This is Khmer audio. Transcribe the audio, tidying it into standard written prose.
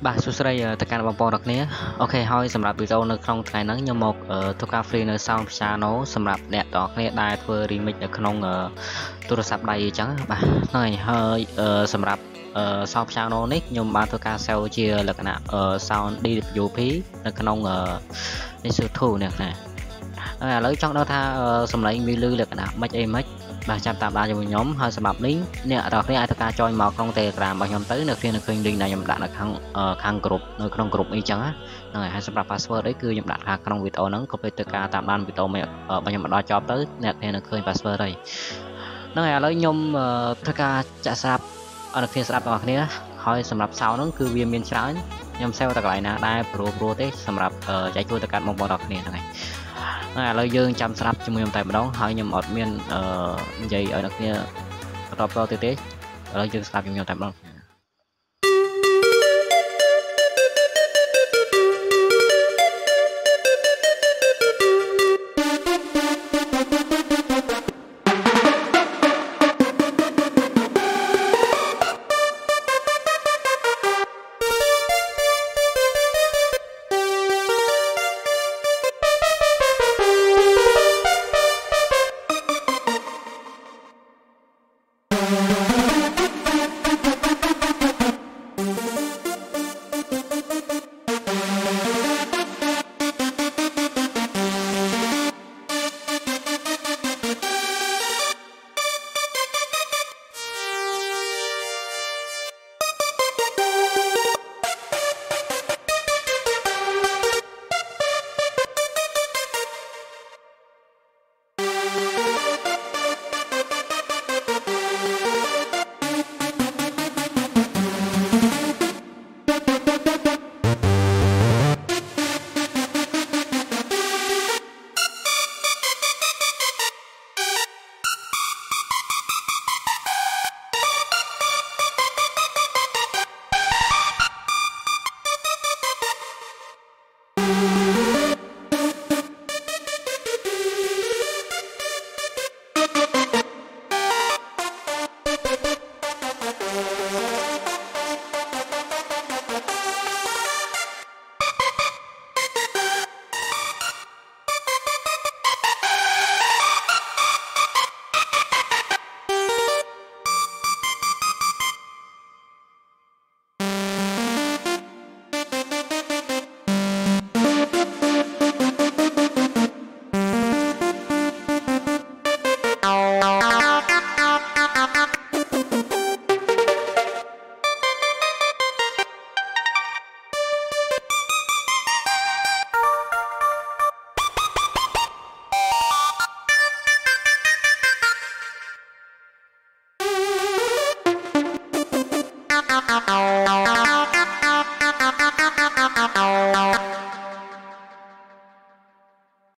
បាទសួស្តីទៅកាន់បងប្អូនទាំងគ្នាអូខេហើយសម្រាប់វីដេអូនៅក្នុងថ្ងៃហ្នឹងខ្ញុំមកធ្វើការ free នៅ sound piano សម្រាប់អ្នកទាំងគ្នាដែលធ្វើ remix នៅក្នុងទូរស័ព្ទដៃអញ្ចឹងបាទហ្នឹងហើយសម្រាប់sound piano នេះខ្ញុំបានធ្វើការ save ជាលក្ខណៈ sound DWP នៅក្នុងនេះ YouTube នេះណាហើយឥឡូវចង់ដឹងថាសម្លេងវាលឺលក្ខណៈមិនអីមិនបាទចាំតាមដានជាមួយខ្ញុំហើយសម្រាប់នេះអ្នកទាំងគ្នាអាចធ្វើការ join មកក្នុង Telegram របស់ខ្ញុំទៅនៅគ្នានឹងឃើញ link ដែលខ្ញុំដាក់នៅខាង group នៅក្នុង group នេះអញ្ចឹងហ្នឹងហើយសម្រាប់ password នេះគឺខ្ញុំដាក់ខាងក្នុងវីដេអូហ្នឹងក៏ពេលទៅការតាមដានវីដេអូរបស់ខ្ញុំមកដល់ចប់ទៅអ្នកគ្នានឹងឃើញ password ហើយហ្នឹងហើយឥឡូវខ្ញុំធ្វើការចាក់ស្រាប់អ្នកគ្នាស្ដាប់បងប្អូនហើយសម្រាប់ sound ហ្នឹងគឺវាមានច្រើនខ្ញុំ save តែកន្លែងណាដែរព្រោះទេសម្រាប់ចែកជួយទៅកាត់បងប្អូនទាំងគ្នាហ្នឹងហើយឥឡូវយើងចាំស្រាប់ជាមួយខ្ញុំតែម្ដងហើយខ្ញុំអត់មាននិយាយឲ្យអ្នកគ្នាបន្តទៀតទេឥឡូវយើងស្ដាប់ខ្ញុំតែម្ដង